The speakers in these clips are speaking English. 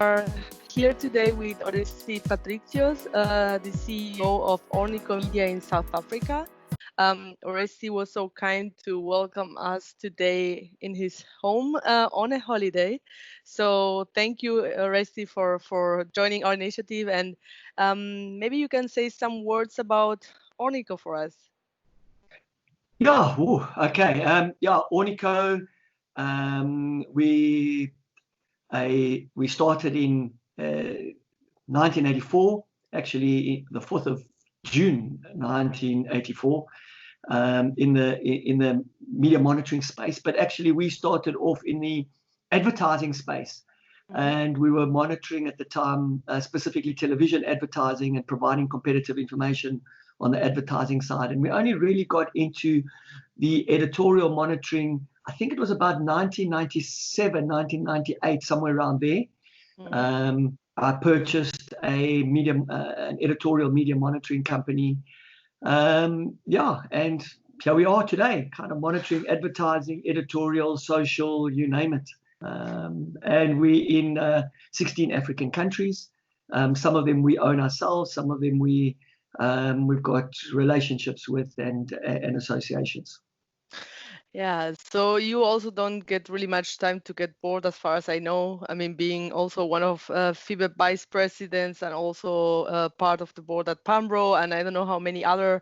are here today with Oresti Patricios, the CEO of Ornico Media in South Africa. Oresti was so kind to welcome us today in his home on a holiday. So thank you, Oresti, for joining our initiative. And maybe you can say some words about Ornico for us. Yeah, okay. Ornico, we started in 1984, actually the 4th of June 1984, in the media monitoring space. But actually, we started off in the advertising space, and we were monitoring at the time specifically television advertising and providing competitive information on the advertising side. And we only really got into the editorial monitoring, I think it was about 1997, 1998, somewhere around there. I purchased an editorial media monitoring company. And here we are today, kind of monitoring advertising, editorial, social, you name it. And we're in 16 African countries. Some of them we own ourselves, some of them we've got relationships with and associations. Yeah, so you also don't get really much time to get bored, as far as I know. I mean, being also one of FIBE vice presidents and also part of the board at Pambro, and I don't know how many other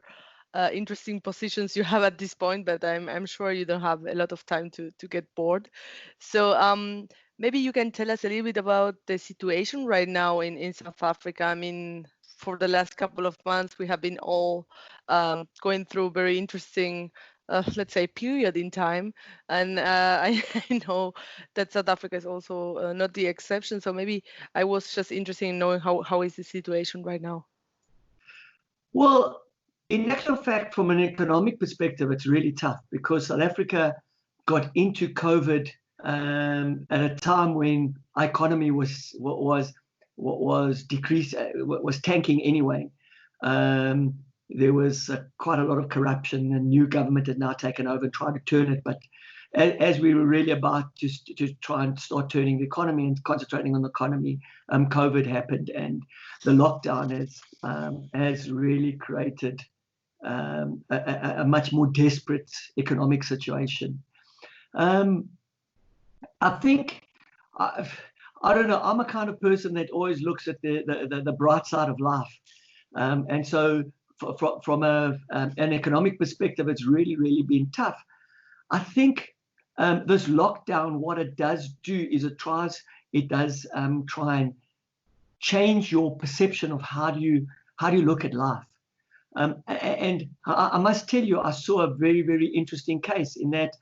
interesting positions you have at this point, but I'm sure you don't have a lot of time to get bored. So maybe you can tell us a little bit about the situation right now in South Africa. I mean, for the last couple of months, we have been all going through very interesting let's say, period in time. And I know that South Africa is also not the exception. So maybe I was just interested in knowing how is the situation right now? Well, in actual fact, from an economic perspective, it's really tough because South Africa got into COVID at a time when our economy was decreased, was tanking anyway. There was quite a lot of corruption, and new government had now taken over and tried to turn it. But as we were really about to try and start turning the economy and concentrating on the economy, COVID happened, and the lockdown has really created a much more desperate economic situation. I think, I don't know, I'm a kind of person that always looks at the bright side of life. And so from an economic perspective, it's really, really been tough. I think this lockdown, what it does do is it does try and change your perception of how do you look at life. And I must tell you, I saw a very, very interesting case in that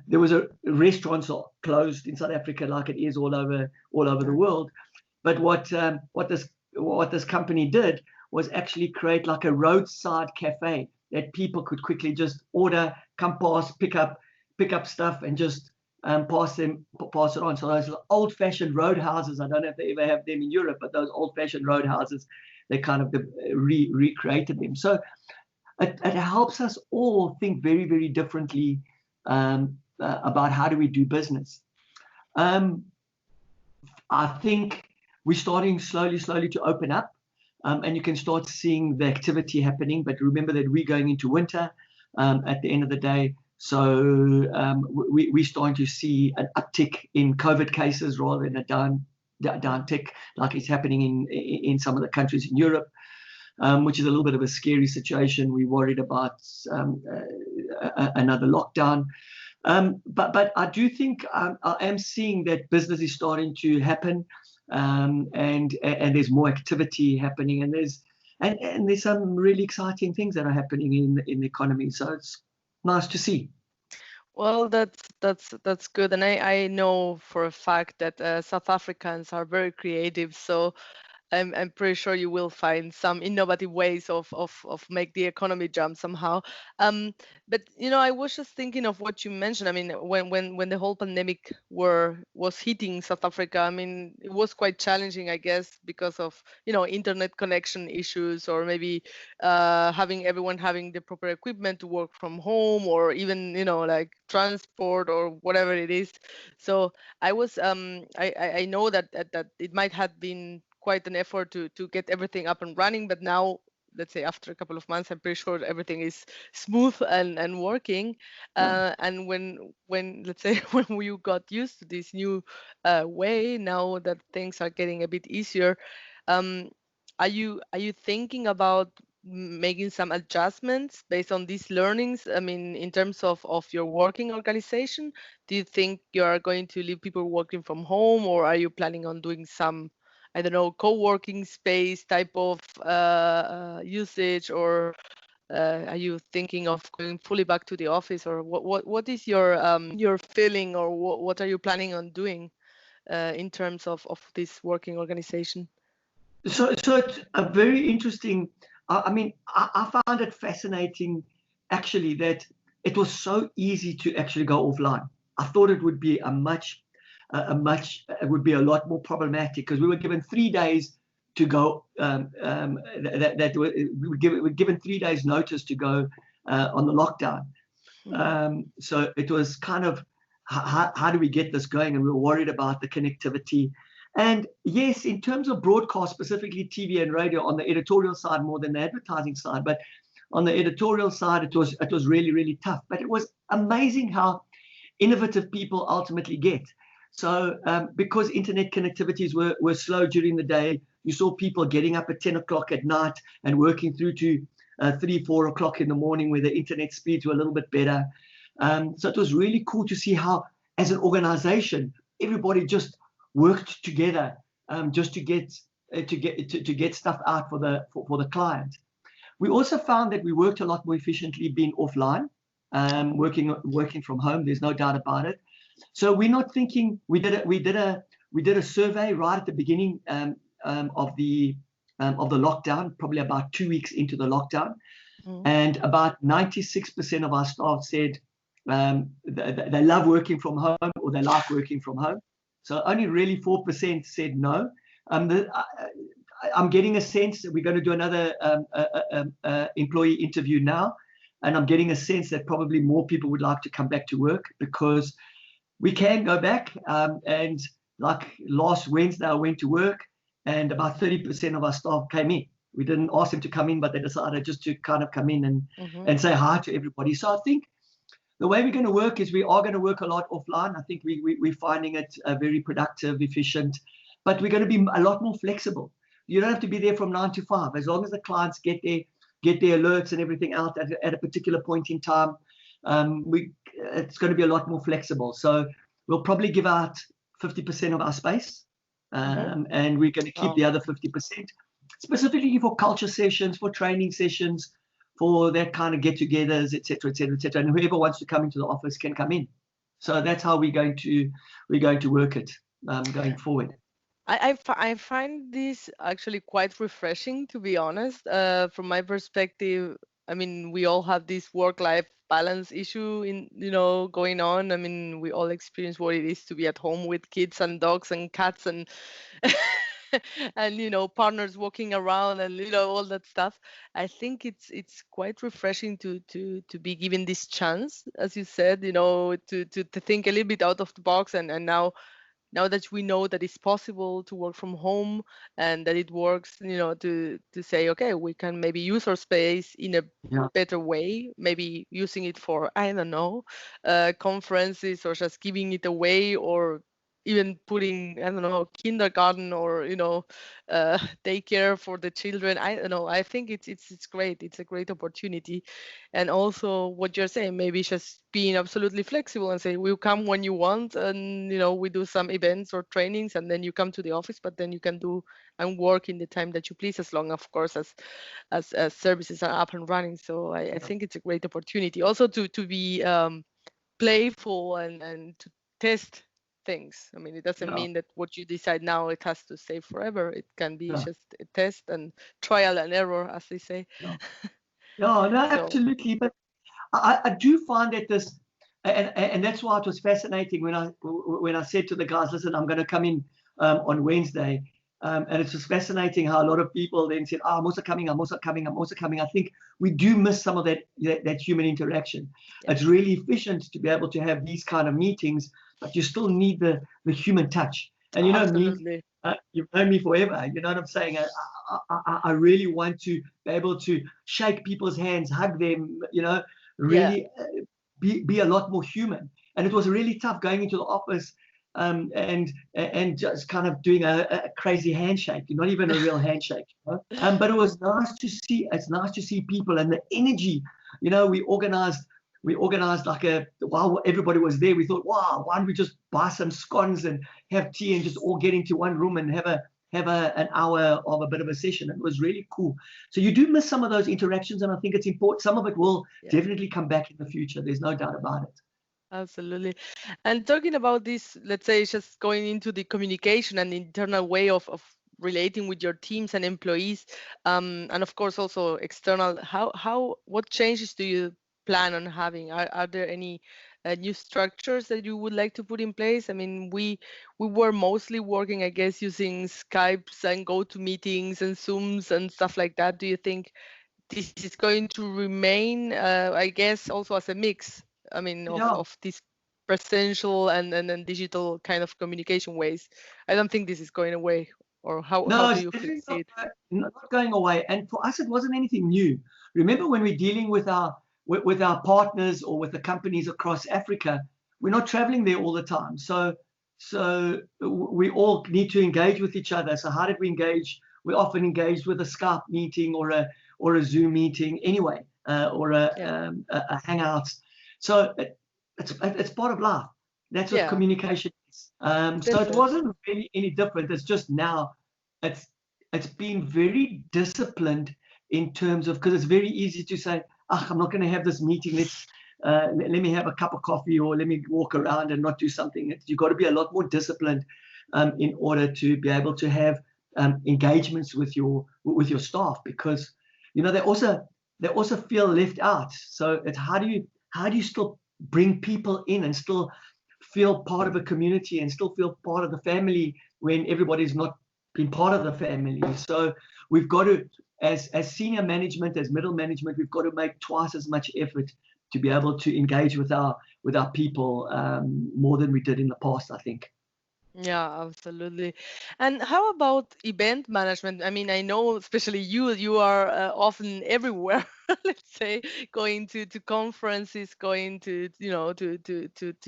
there was restaurants are closed in South Africa like it is all over the world. But what this company did was actually create like a roadside cafe that people could quickly just order, come past, pick up stuff, and just pass it on. So those old-fashioned roadhouses, I don't know if they ever have them in Europe, but those old-fashioned roadhouses, they kind of recreated them. So it helps us all think very, very differently about how do we do business. I think we're starting slowly to open up. And you can start seeing the activity happening. But remember that we're going into winter at the end of the day. So we're starting to see an uptick in COVID cases rather than a downtick like it's happening in some of the countries in Europe, which is a little bit of a scary situation. We're worried about another lockdown. But I do think I am seeing that business is starting to happen. And there's more activity happening, and there's some really exciting things that are happening in the economy. So it's nice to see. Well, that's good, and I know for a fact that South Africans are very creative. So I'm pretty sure you will find some innovative ways of make the economy jump somehow. Um, but I was just thinking of what you mentioned. I mean, when the whole pandemic was hitting South Africa, I mean, it was quite challenging, I guess, because of internet connection issues, or maybe having everyone having the proper equipment to work from home, or even like transport or whatever it is. So I know that it might have been quite an effort to get everything up and running, but now, let's say after a couple of months, I'm pretty sure everything is smooth and working. Yeah. And when let's say when we got used to this new way, now that things are getting a bit easier, um, are you thinking about making some adjustments based on these learnings? I mean, in terms of your working organization, do you think you are going to leave people working from home, or are you planning on doing some, I don't know, co-working space type of usage, or are you thinking of going fully back to the office, or what is your feeling, or what are you planning on doing in terms of this working organization? So it's a very interesting. I mean, I found it fascinating, actually, that it was so easy to actually go offline. I thought it would be it would be a lot more problematic because we were given 3 days to go. We were given 3 days notice to go on the lockdown. Mhm. So it was kind of how do we get this going? And we were worried about the connectivity. And yes, in terms of broadcast, specifically TV and radio, on the editorial side more than the advertising side, but on the editorial side, it was really, really tough. But it was amazing how innovative people ultimately get. So because internet connectivities were slow during the day, you saw people getting up at 10 o'clock at night and working through to 3, 4 o'clock in the morning where the internet speeds were a little bit better. So it was really cool to see how, as an organization, everybody just worked together just to get stuff out for the client. We also found that we worked a lot more efficiently being offline, working from home. There's no doubt about it. So we're not thinking. We did a survey right at the beginning of the lockdown, probably about 2 weeks into the lockdown, Mhm. and about 96% of our staff said they love working from home or they like working from home. So only really 4% said no. I'm getting a sense that we're going to do another employee interview now, and I'm getting a sense that probably more people would like to come back to work because we can go back. And like last Wednesday, I went to work, and about 30% of our staff came in. We didn't ask them to come in, but they decided just to kind of come in Mhm. and say hi to everybody. So I think the way we're going to work is we are going to work a lot offline. I think we're finding it very productive, efficient, but we're going to be a lot more flexible. You don't have to be there from 9 to 5. As long as the clients get their alerts and everything out at a particular point in time, it's going to be a lot more flexible. So we'll probably give out 50% of our space, Mhm. and we're going to keep Oh. the other 50% specifically for culture sessions, for training sessions, for that kind of get-togethers, etc., etc., etc. And whoever wants to come into the office can come in. So that's how we're going to work it going forward. I find this actually quite refreshing, to be honest. From my perspective, I mean, we all have this work-life balance issue going on. I mean, we all experience what it is to be at home with kids and dogs and cats and and partners walking around and all that stuff. I think it's quite refreshing to be given this chance, as you said, to think a little bit out of the box, and now that we know that it's possible to work from home and that it works, to say, okay, we can maybe use our space in a Yeah. better way, maybe using it for, I don't know, conferences, or just giving it away, or even putting, I don't know, kindergarten, or daycare for the children. I don't know. I think it's great. It's a great opportunity. And also what you're saying, maybe just being absolutely flexible and say, we'll come when you want, and we do some events or trainings, and then you come to the office, but then you can do and work in the time that you please, as long, of course, as services are up and running. So I think it's a great opportunity also to be playful and to test. things. I mean, it doesn't Yeah, mean that what you decide now it has to stay forever. It can be yeah, just a test and trial and error, as they say. yeah. Yeah, no, So absolutely. But I do find that this, and that's why it was fascinating when I said to the guys, listen, I'm going to come in on Wednesday, and it's just fascinating how a lot of people then said, oh, I'm also coming, I'm also coming, I'm also coming. I think we do miss some of that human interaction. yeah, It's really efficient to be able to have these kind of meetings, but you still need the human touch. And you know me, absolutely. you've known me forever. You know what I'm saying? I really want to be able to shake people's hands, hug them, Yeah, really be a lot more human. And it was really tough going into the office and just kind of doing a crazy handshake, not even a real handshake. But it was nice to see. It's nice to see people and the energy. We organized like while everybody was there, we thought, wow, why don't we just buy some scones and have tea and just all get into one room and have an hour of a bit of a session. It was really cool. So you do miss some of those interactions, and I think it's important. Some of it will yeah. definitely come back in the future. There's no doubt about it. Absolutely. And talking about this, let's say just going into the communication and internal way of relating with your teams and employees, and of course also external, what changes do you plan on having? Are there any new structures that you would like to put in place? I mean, we were mostly working, I guess, using Skypes and GoToMeetings and Zooms and stuff like that. Do you think this is going to remain, I guess, also as a mix, I mean, Yeah. of these presential and digital kind of communication ways? I don't think this is going away. Or how No, do it's you definitely see it? not going away. And for us, it wasn't anything new. Remember when we're dealing with our partners or with the companies across Africa, we're not traveling there all the time. So we all need to engage with each other. So how did we engage? We often engaged with a Skype meeting or a Zoom meeting anyway, or Yeah, a Hangouts. So it's part of life. That's what yeah, communication is. So it definitely. wasn't really any different. It's just now it's it's been very disciplined in terms of, because it's very easy to say, I'm not going to have this meeting. Let me have a cup of coffee or let me walk around and not do something. You've got to be a lot more disciplined in order to be able to have engagements with your staff, because they also feel left out. So it's how do you still bring people in and still feel part of a community and still feel part of the family when everybody's not been part of the family. So we've got to, as senior management, as middle management, we've got to make twice as much effort to be able to engage with our people more than we did in the past, I think. Yeah, absolutely. And how about event management? I mean, I know especially you are often everywhere, let's say, going to conferences, going to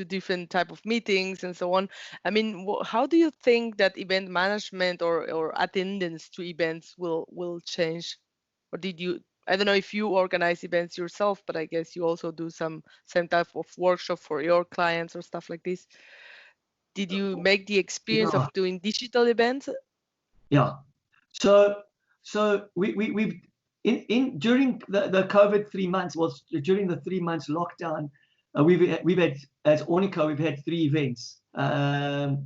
different type of meetings and so on. I mean, how do you think that event management or attendance to events will change? Or did you, I don't know if you organize events yourself, but I guess you also do some type of workshop for your clients or stuff like this. Did you make the experience Yeah, of doing digital events? yeah. So we've in during the COVID 3 months, during the 3 months lockdown, we've had, as Ornico, we've had three events. The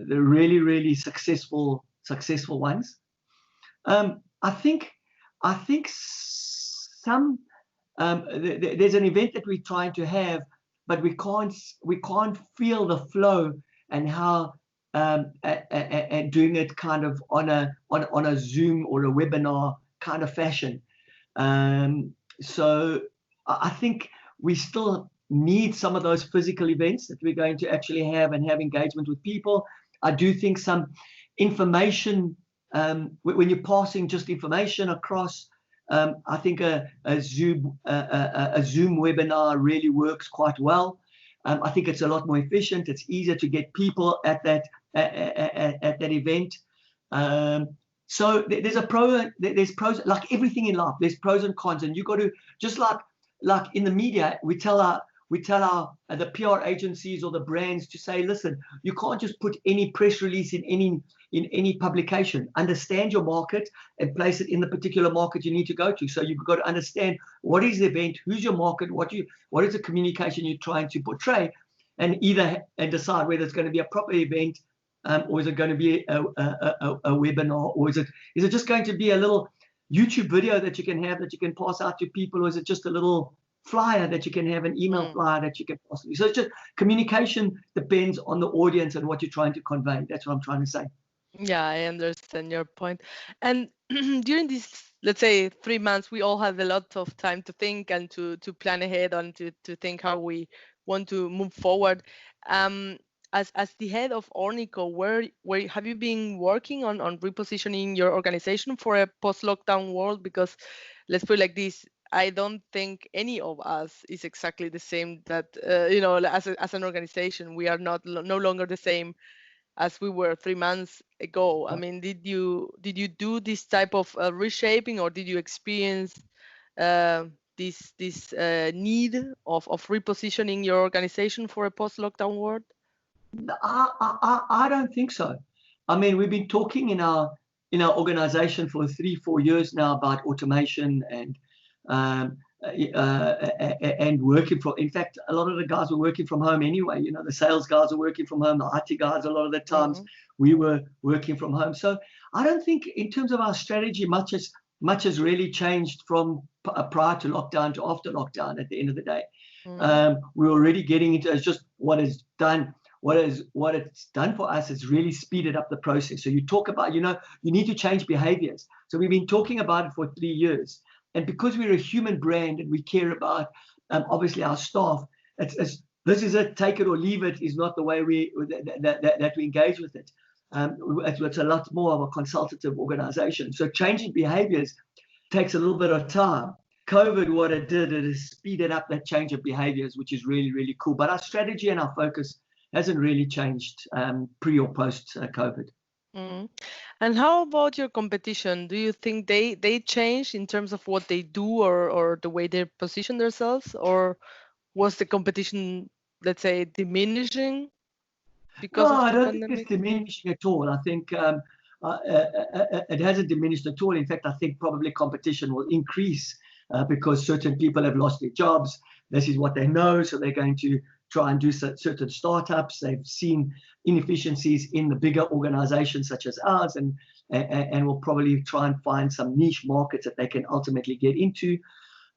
really successful ones. I think some there's an event that we're trying to have, but we can't feel the flow and how and doing it kind of on a Zoom or a webinar kind of fashion. So I think we still need some of those physical events that we're going to actually have and have engagement with people. I do think some information, when you're passing just information across, I think a Zoom webinar really works quite well. I think it's a lot more efficient. It's easier to get people at that event. So there's pros, like everything in life. There's pros and cons, and you got to, just like in the media, we tell our the PR agencies or the brands to say, listen, you can't just put any press release in any publication. Understand your market and place it in the particular market you need to go to. So you've got to understand what is the event, who's your market, what is the communication you're trying to portray, and decide whether it's going to be a proper event, or is it going to be a webinar, or is it just going to be a little YouTube video that you can have that you can pass out to people, or is it just a little flyer that you can have, an email flyer that you can possibly. So it's just communication depends on the audience and what you're trying to convey. That's what I'm trying to say. Yeah, I understand your point. And during these, let's say, 3 months, we all have a lot of time to think and to plan ahead and to think how we want to move forward. As the head of Ornico, where have you been working on repositioning your organization for a post-lockdown world? Because let's put it like this, I don't think any of us is exactly the same. That as an organization, we are no longer the same as we were 3 months ago. I mean, did you do this type of reshaping, or did you experience this need of repositioning your organization for a post-lockdown world? I don't think so. I mean, we've been talking in our organization for 3-4 years now about automation and working from. In fact, a lot of the guys were working from home anyway. The sales guys are working from home. The IT guys, a lot of the times, we were working from home. So I don't think, in terms of our strategy, much has really changed from prior to lockdown to after lockdown. At the end of the day, we're already getting into. It's just what is done. What it's done for us is really speeded up the process. So you talk about, you need to change behaviors. So we've been talking about it for 3 years. And because we're a human brand and we care about, obviously, our staff, this is it, take it or leave it, is not the way that we engage with it. It's a lot more of a consultative organization. So changing behaviors takes a little bit of time. COVID, what it did, it has speeded up that change of behaviors, which is really, really cool. But our strategy and our focus hasn't really changed pre or post COVID. And how about your competition? Do you think they changed in terms of what they do, or the way they position themselves, or was the competition, let's say, diminishing because of the I don't pandemic? think it's diminishing at all. I think it hasn't diminished at all. In fact, I think probably competition will increase because certain people have lost their jobs. This is what they know, so they're going to try and do certain startups. They've seen inefficiencies in the bigger organizations such as ours, and will probably try and find some niche markets that they can ultimately get into.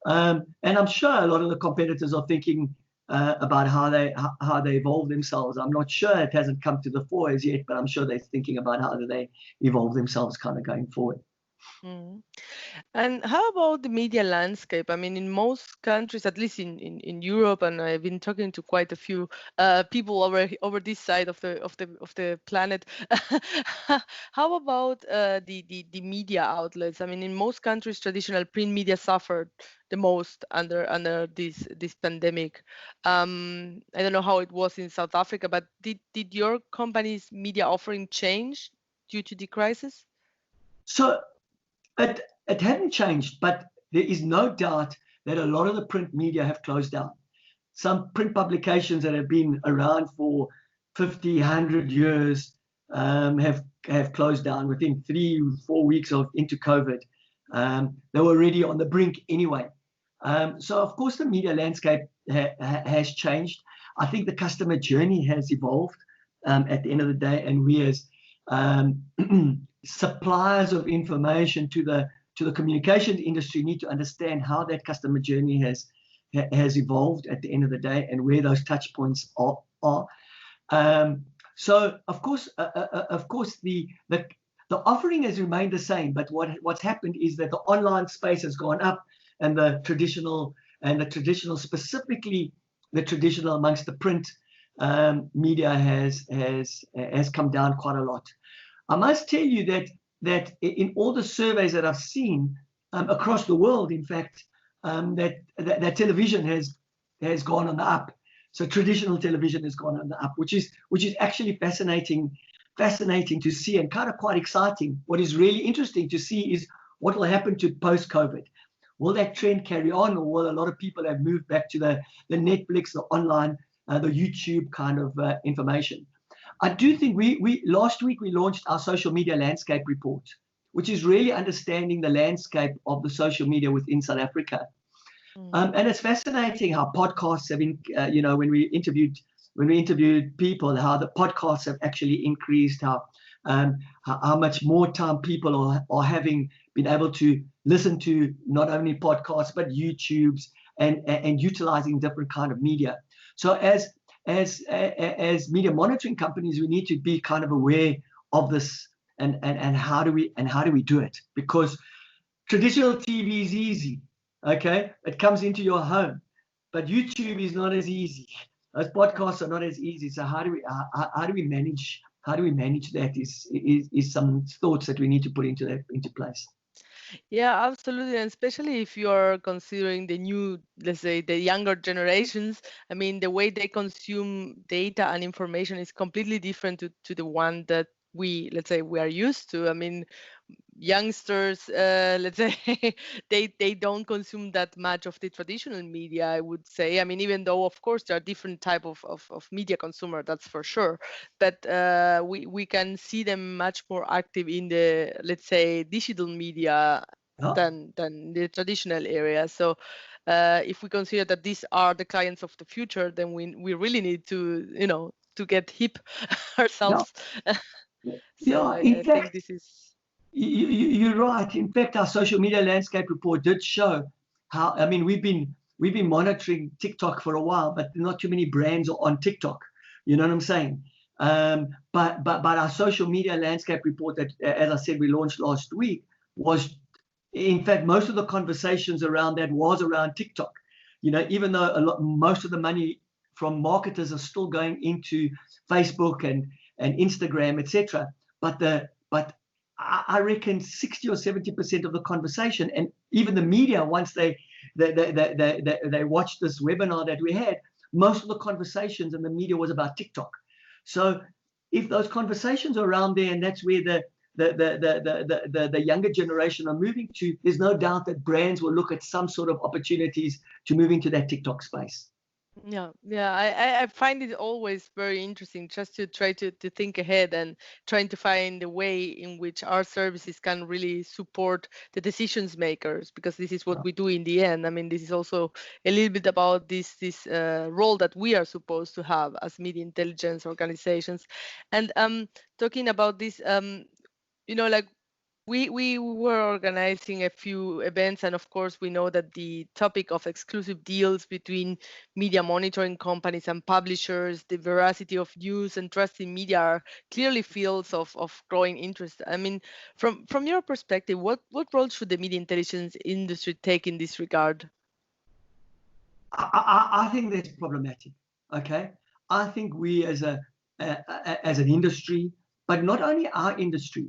And I'm sure a lot of the competitors are thinking about how they evolve themselves. I'm not sure, it hasn't come to the fore as yet, but I'm sure they're thinking about how do they evolve themselves kind of going forward. And how about the media landscape? I mean, in most countries, at least in Europe, and I've been talking to quite a few people over this side of the planet. How about the media outlets? I mean, in most countries, traditional print media suffered the most under this pandemic. I don't know how it was in South Africa, but did your company's media offering change due to the crisis? So it hadn't changed, but there is no doubt that a lot of the print media have closed down. Some print publications that have been around for 50, 100 years have closed down within 3-4 weeks into COVID. They were already on the brink anyway. So of course the media landscape has changed. I think the customer journey has evolved at the end of the day, and we as suppliers of information to the communications industry need to understand how that customer journey has evolved at the end of the day, and where those touch points are. So of course the offering has remained the same, but what's happened is that the online space has gone up, and the traditional, specifically the traditional amongst the print media has come down quite a lot. I must tell you that in all the surveys that I've seen across the world, in fact, that television has gone on the up. So traditional television has gone on the up, which is actually fascinating to see, and kind of quite exciting. What is really interesting to see is what will happen to post-COVID. Will that trend carry on, or will a lot of people have moved back to the Netflix, the online, the YouTube kind of information? I do think last week we launched our social media landscape report, which is really understanding the landscape of the social media within South Africa. And it's fascinating how podcasts have been, when we interviewed when we interviewed people, how the podcasts have actually increased, how much more time people are having been able to listen to not only podcasts but YouTubes and utilizing different kind of media. So as media monitoring companies, we need to be kind of aware of this and how do we do it? Because traditional TV is easy, okay? It comes into your home, but YouTube is not as easy. Those podcasts are not as easy. So how do we manage that? Is some thoughts that we need to put into place. Yeah, absolutely. And especially if you are considering the new, let's say, the younger generations, I mean, the way they consume data and information is completely different to the one that let's say, we are used to. I mean, youngsters, let's say, they don't consume that much of the traditional media, I would say. I mean, even though, of course, there are different type of media consumer, that's for sure. But we can see them much more active in the, let's say, digital media than the traditional area. So if we consider that these are the clients of the future, then we really need to, to get hip ourselves. So I think this is... You're right. In fact, our social media landscape report did show how, I mean, we've been monitoring TikTok for a while, but not too many brands are on TikTok. You know what I'm saying? But our social media landscape report that, as I said, we launched last week was, in fact, most of the conversations around that was around TikTok. Even though most of the money from marketers are still going into Facebook and Instagram, etc. But I reckon 60 or 70% of the conversation, and even the media, once they watched this webinar that we had, most of the conversations in the media was about TikTok. So if those conversations are around there, and that's where the younger generation are moving to, there's no doubt that brands will look at some sort of opportunities to move into that TikTok space. Yeah. I find it always very interesting just to try to think ahead and trying to find a way in which our services can really support the decisions makers, because this is what we do in the end. I mean, this is also a little bit about this role that we are supposed to have as media intelligence organizations. And talking about this, like, we were organizing a few events, and of course we know that the topic of exclusive deals between media monitoring companies and publishers, the veracity of news and trust in media are clearly fields of growing interest. I mean, from your perspective, what role should the media intelligence industry take in this regard? I think that's problematic. Okay, I think we as an industry, but not only our industry,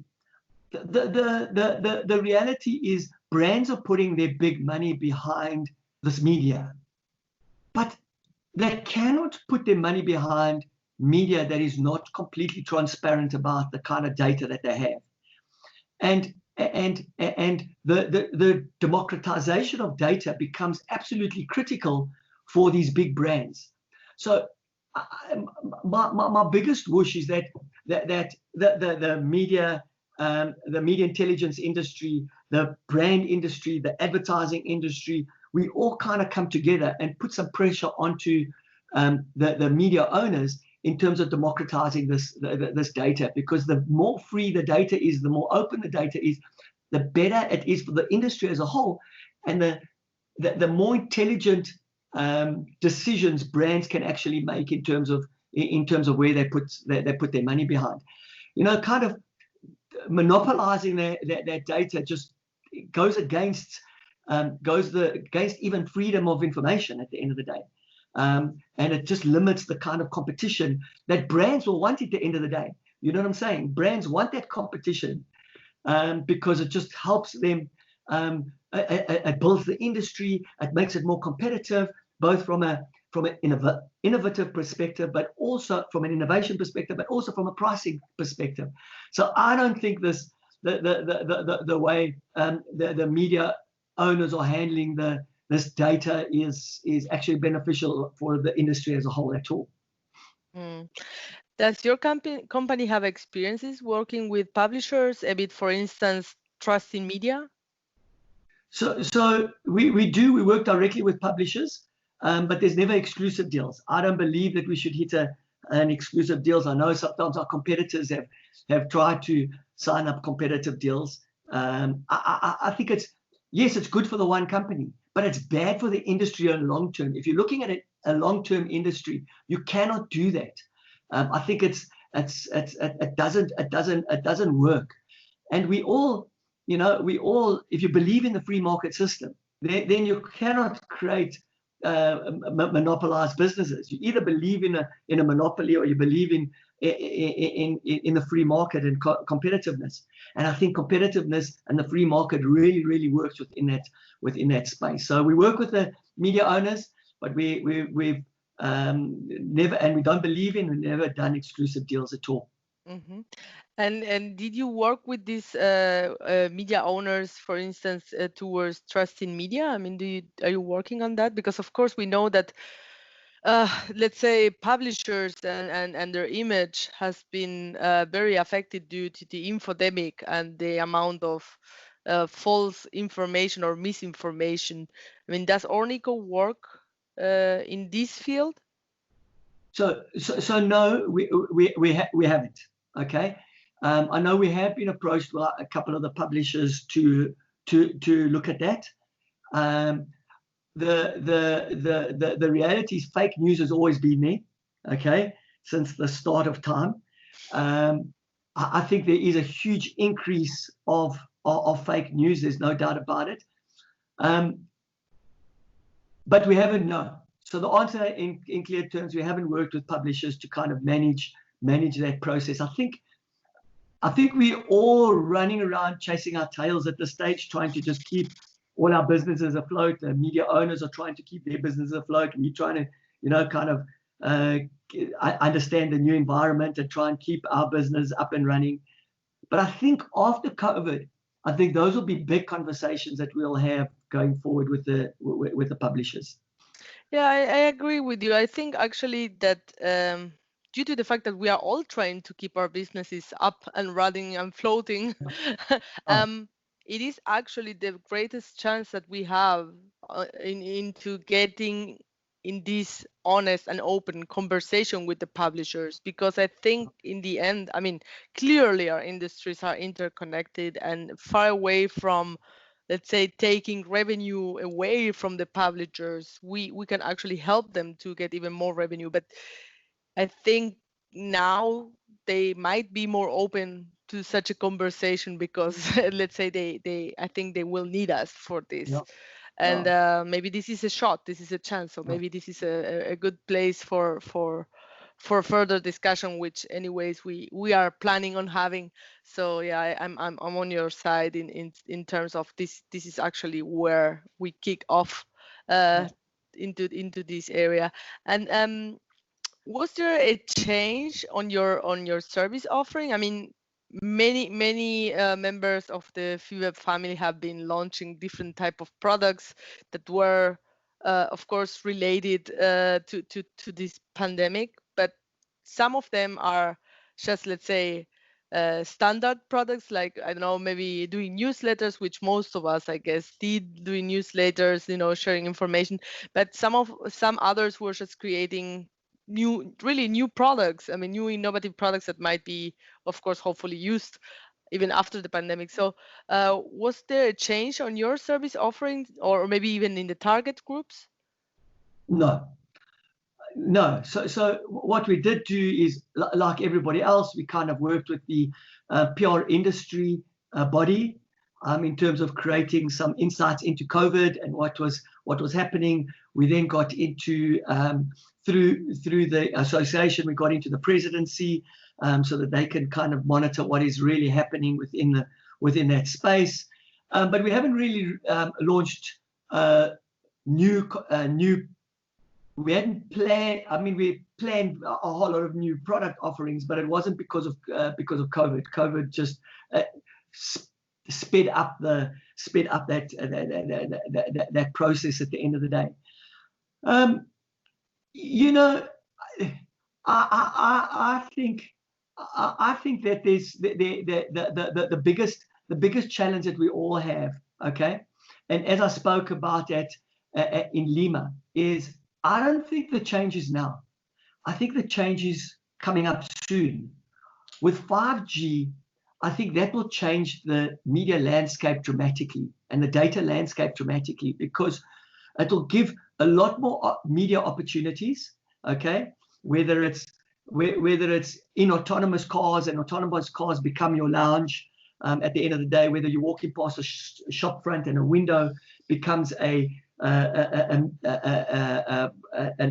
the reality is brands are putting their big money behind this media, but they cannot put their money behind media that is not completely transparent about the kind of data that they have. And the democratization of data becomes absolutely critical for these big brands. So my biggest wish is that the media intelligence industry, the brand industry, the advertising industry, we all kind of come together and put some pressure onto the media owners in terms of democratizing this data, because the more free the data is, the more open the data is, the better it is for the industry as a whole, and the more intelligent decisions brands can actually make in terms of where they put their money behind. Kind of monopolizing that data just goes against even freedom of information at the end of the day. And it just limits the kind of competition that brands will want at the end of the day. You know what I'm saying? Brands want that competition because it just helps them. It builds the industry. It makes it more competitive, both from an innovative perspective, but also from an innovation perspective, but also from a pricing perspective. So I don't think the way the media owners are handling this data is actually beneficial for the industry as a whole at all. Does your company have experiences working with publishers, a bit, for instance, trust in media? So we do. We work directly with publishers. but there's never exclusive deals. I don't believe that we should hit an exclusive deals. I know sometimes our competitors have tried to sign up competitive deals. I think yes, it's good for the one company, but it's bad for the industry on long term. If you're looking at a long-term industry, you cannot do that. I think it doesn't work. And we all, if you believe in the free market system, then you cannot create monopolized businesses. You either believe in a monopoly, or you believe in the free market and competitiveness. And I think competitiveness and the free market really, really works within that space. So we work with the media owners, but we've never, and we don't believe in, we've never done exclusive deals at all. Mm-hmm. And did you work with these media owners, for instance, towards trust in media? I mean, are you working on that? Because of course we know that, let's say, publishers and their image has been very affected due to the infodemic and the amount of false information or misinformation. I mean, does Ornico work in this field? So no, we haven't. Okay. I know we have been approached by a couple of the publishers to look at that. The reality is fake news has always been there, okay, since the start of time. I think there is a huge increase of fake news. There's no doubt about it. But we haven't known. So the answer in clear terms, we haven't worked with publishers to kind of manage that process. I think we're all running around chasing our tails at this stage, trying to just keep all our businesses afloat. The media owners are trying to keep their businesses afloat. We're trying to, kind of understand the new environment and try and keep our business up and running. But I think after COVID, I think those will be big conversations that we'll have going forward with the publishers. Yeah, I agree with you. I think actually that due to the fact that we are all trying to keep our businesses up and running and floating, it is actually the greatest chance that we have into getting in this honest and open conversation with the publishers, because I think in the end, I mean, clearly our industries are interconnected, and far away from, let's say, taking revenue away from the publishers, we can actually help them to get even more revenue. But I think now they might be more open to such a conversation because let's say I think they will need us for this. Yeah. And maybe this is a shot, this is a chance, or maybe this is a good place for further discussion, which anyways we are planning on having. So yeah, I'm on your side in terms of this is actually where we kick off into this area. And was there a change on your service offering? I mean, many members of the FIWeb family have been launching different type of products that were of course related to this pandemic, but some of them are just, let's say, standard products, like, I don't know, maybe doing newsletters, which most of us, I guess, did, doing newsletters, sharing information. But some others were just creating really new products. I mean, new innovative products that might be, of course, hopefully used even after the pandemic. So was there a change on your service offerings, or maybe even in the target groups? No. So what we did do is, like everybody else, we kind of worked with the PR industry body in terms of creating some insights into COVID and what was happening. We then got into through the association, we got into the presidency so that they can kind of monitor what is really happening within that space. But we haven't really launched new. We hadn't planned. I mean, we planned a whole lot of new product offerings, but it wasn't because of COVID. COVID just sped up that process at the end of the day. I think that there's the biggest challenge that we all have. Okay, and as I spoke about in Lima, is I don't think the change is now. I think the change is coming up soon. With 5G, I think that will change the media landscape dramatically and the data landscape dramatically, because it will give a lot more media opportunities, okay? Whether it's in autonomous cars, and autonomous cars become your lounge at the end of the day, whether you're walking past a shop front and a window becomes an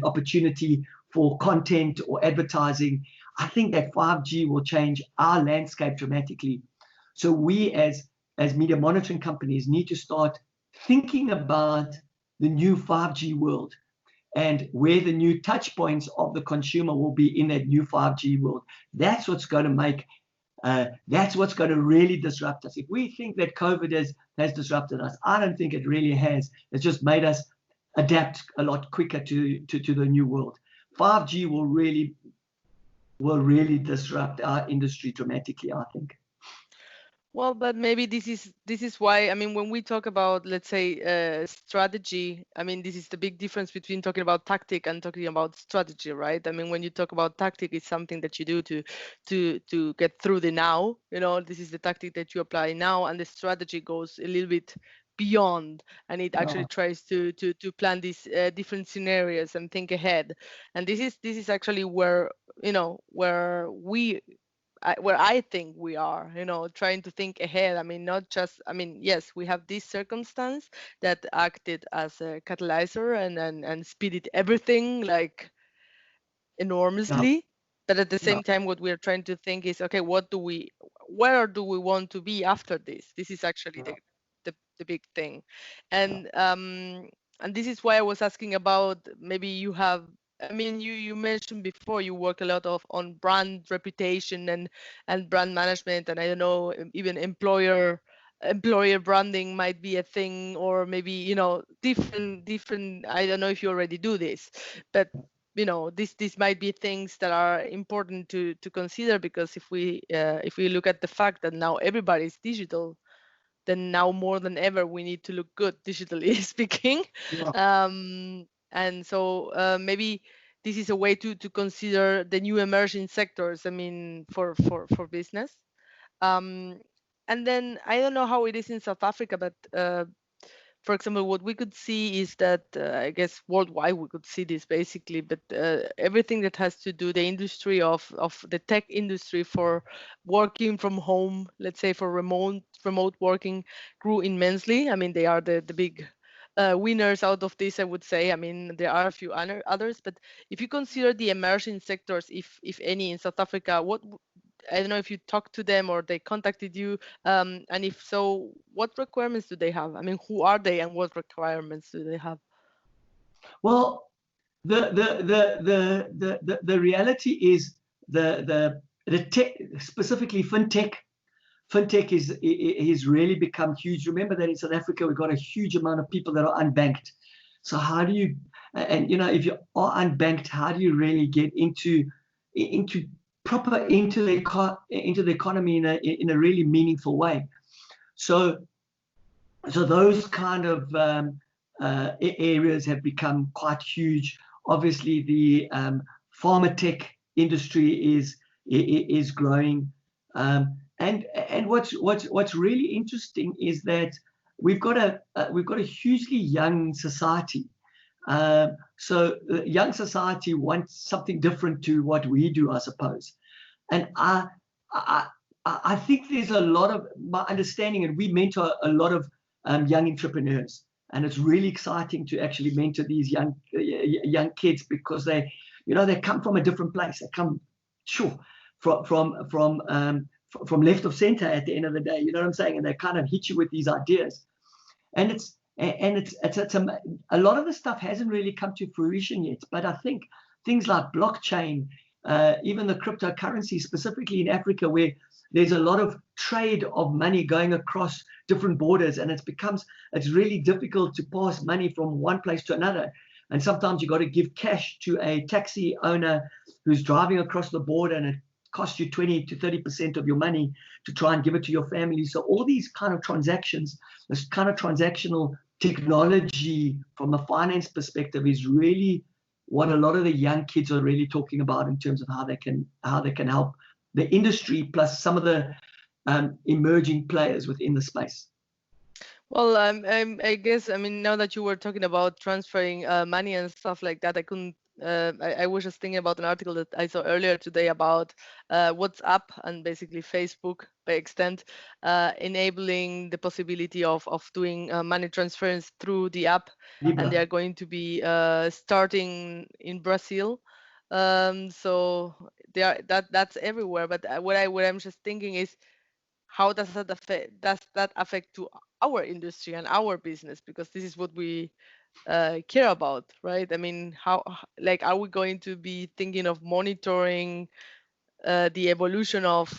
opportunity for content or advertising. I think that 5G will change our landscape dramatically. So we as media monitoring companies need to start thinking about the new 5G world and where the new touch points of the consumer will be in that new 5G world. That's what's going to make, that's what's going to really disrupt us. If we think that COVID has disrupted us, I don't think it really has. It's just made us adapt a lot quicker to the new world. 5G will really disrupt our industry dramatically, I think. Well, but maybe this is why, I mean, when we talk about, let's say, strategy, I mean, this is the big difference between talking about tactic and talking about strategy, right? I mean, when you talk about tactic, it's something that you do to get through the now. You know, this is the tactic that you apply now, and the strategy goes a little bit beyond, and it actually tries to plan these different scenarios and think ahead. And this is actually where, you know, where I think we are, you know, trying to think ahead. I mean, not just, I mean, yes, we have this circumstance that acted as a catalyzer and speeded everything like Yeah, enormously. But at the yeah, same time, what we're trying to think is, okay, where do we want to be after this? This is actually the big thing. And this is why I was asking about, maybe you have, I mean, you mentioned before you work a lot on brand reputation and brand management, and I don't know, even employer branding might be a thing, or maybe, you know, different, I don't know if you already do this, but you know, this might be things that are important to consider, because if we look at the fact that now everybody's digital, then now more than ever we need to look good digitally speaking. yeah. And so maybe this is a way to consider the new emerging sectors, I mean, for business. um, and then I don't know how it is in South Africa, but for example, what we could see is that, I guess worldwide we could see this basically, but everything that has to do the industry of the tech industry for working from home, let's say for remote working, grew immensely. I mean, they are the big winners out of this, I would say. I mean, there are a few others, but if you consider the emerging sectors, if any, in South Africa, I don't know if you talked to them or they contacted you, and if so, what requirements do they have? I mean, who are they and what requirements do they have? Well, the reality is the tech, specifically fintech. Fintech is really become huge. Remember that in South Africa we've got a huge amount of people that are unbanked. So how do you, and you know, if you are unbanked, how do you really get into proper into the economy in a really meaningful way? So those kind of areas have become quite huge. Obviously, the pharma tech industry is growing, and what's really interesting is that we've got a hugely young society. So the young society wants something different to what we do, I suppose. And I think there's a lot of my understanding, and we mentor a lot of young entrepreneurs, and it's really exciting to actually mentor these young kids, because they come from a different place. They come from left of center at the end of the day. You know what I'm saying? And they kind of hit you with these ideas, and it's a lot of the stuff hasn't really come to fruition yet. But I think things like blockchain, even the cryptocurrency, specifically in Africa, where there's a lot of trade of money going across different borders, and it's really difficult to pass money from one place to another. And sometimes you got to give cash to a taxi owner who's driving across the border, and it costs you 20 to 30% of your money to try and give it to your family. So all these kind of transactions, this kind of transactional technology from a finance perspective is really what a lot of the young kids are really talking about in terms of how they can help the industry plus some of the emerging players within the space. Well, I guess, I mean, now that you were talking about transferring money and stuff like that, I couldn't. I was just thinking about an article that I saw earlier today about WhatsApp and basically Facebook by extent, enabling the possibility of doing money transference through the app, and they are going to be starting in Brazil. So that's everywhere. But what I'm just thinking is, how does that affect to our industry and our business, because this is what we care about, right? I mean, how, like, are we going to be thinking of monitoring the evolution of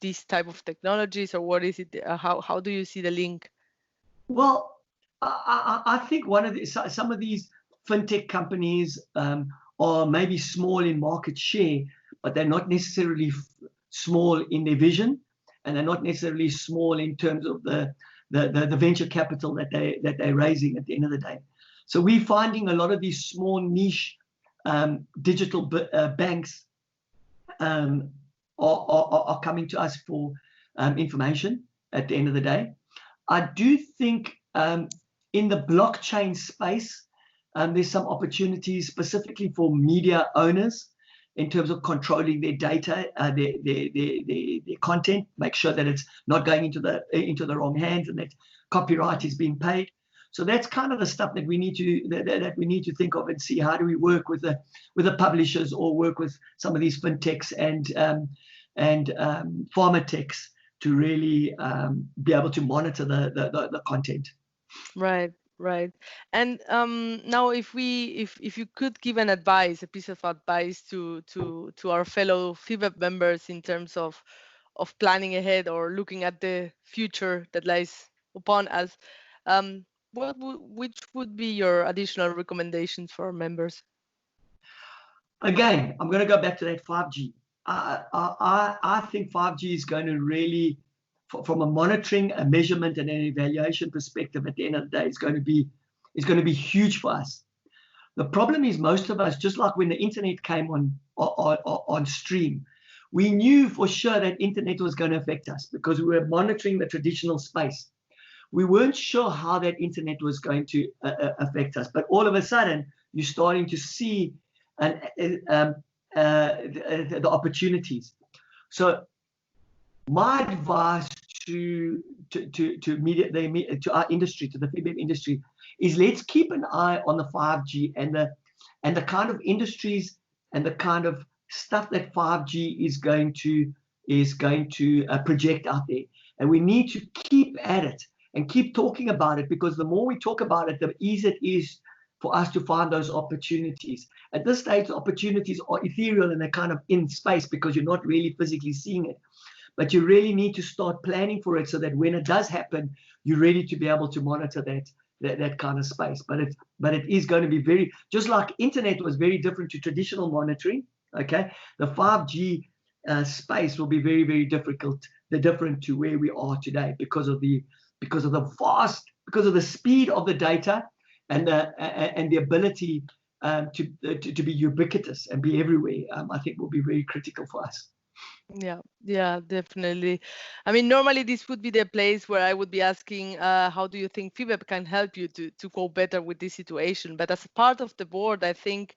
these type of technologies, or what is it? How do you see the link? Well, I think some of these fintech companies are maybe small in market share, but they're not necessarily small in their vision, and they're not necessarily small in terms of the venture capital that they're raising at the end of the day. So we're finding a lot of these small niche digital banks are coming to us for information at the end of the day. I do think in the blockchain space, there's some opportunities specifically for media owners in terms of controlling their data, their content, make sure that it's not going into the wrong hands and that copyright is being paid. So that's kind of the stuff that we need to think of and see, how do we work with the publishers or work with some of these fintechs and pharma techs to really be able to monitor the content. Right. And now, if you could give a piece of advice to our fellow FIBEP members in terms of planning ahead or looking at the future that lies upon us, which would be your additional recommendations for our members? Again, I'm going to go back to that 5G. I think 5G is going to really, from a monitoring, a measurement, and an evaluation perspective, at the end of the day, is going to be huge for us. The problem is, most of us, just like when the internet came on stream, we knew for sure that internet was going to affect us because we were monitoring the traditional space. We weren't sure how that internet was going to affect us, but all of a sudden, you're starting to see the opportunities. So my advice to our industry, to the FIBEP industry, is let's keep an eye on the 5G and the kind of industries and the kind of stuff that 5G is going to project out there. And we need to keep at it and keep talking about it, because the more we talk about it, the easier it is for us to find those opportunities. At this stage, the opportunities are ethereal and they're kind of in space because you're not really physically seeing it. But you really need to start planning for it so that when it does happen, you're ready to be able to monitor that kind of space. But it is going to be very, just like internet was very different to traditional monitoring. Okay, the 5G space will be very, very different to where we are today because of the speed of the data and the ability to be ubiquitous and be everywhere. I think will be very critical for us. Yeah, definitely. I mean, normally this would be the place where I would be asking, how do you think FIBEP can help you to go better with this situation? But as a part of the board, I think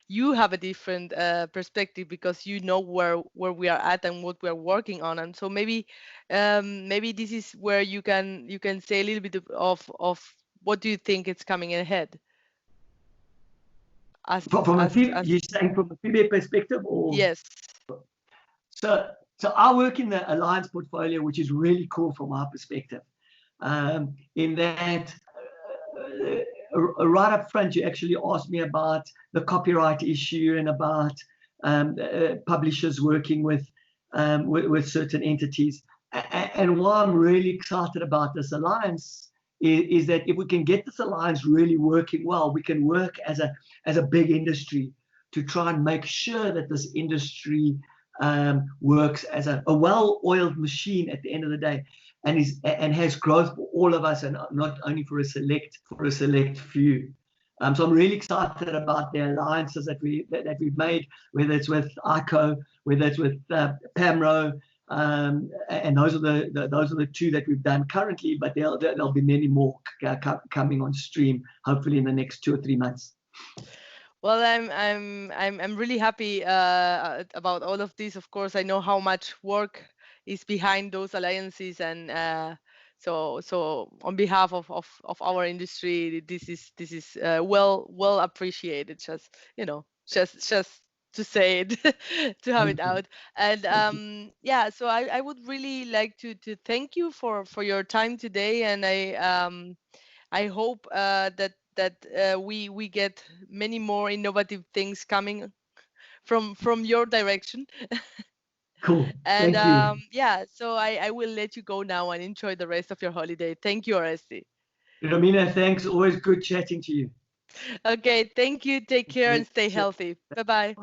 you have a different perspective, because you know where we are at and what we are working on. And so maybe this is where you can say a little bit of what do you think is coming ahead. You're saying from a FIBEP perspective, or? Yes. So I work in the Alliance portfolio, which is really cool from our perspective. In that, right up front, you actually asked me about the copyright issue and about publishers working with certain entities. And why I'm really excited about this alliance is that if we can get this alliance really working well, we can work as a big industry to try and make sure that this industry works as a well-oiled machine at the end of the day, and has growth for all of us, and not only for a select few. So I'm really excited about the alliances that we've made, whether it's with ICO, whether it's with PAMRO, and those are the two that we've done currently. But there'll be many more coming on stream, hopefully in the next 2 or 3 months. Well, I'm really happy about all of this. Of course, I know how much work is behind those alliances, and so on behalf of our industry, this is well appreciated. Just just to say it, to have it Thank you. out. And Thank you. yeah, so I would really like to thank you for your time today, and I hope that we get many more innovative things coming from your direction. Cool. And Thank you. yeah, so I will let you go now and enjoy the rest of your holiday. Thank you, Oresti. Romina, thanks. Always good chatting to you. Okay, thank you. Take care Okay. and stay healthy. Bye bye.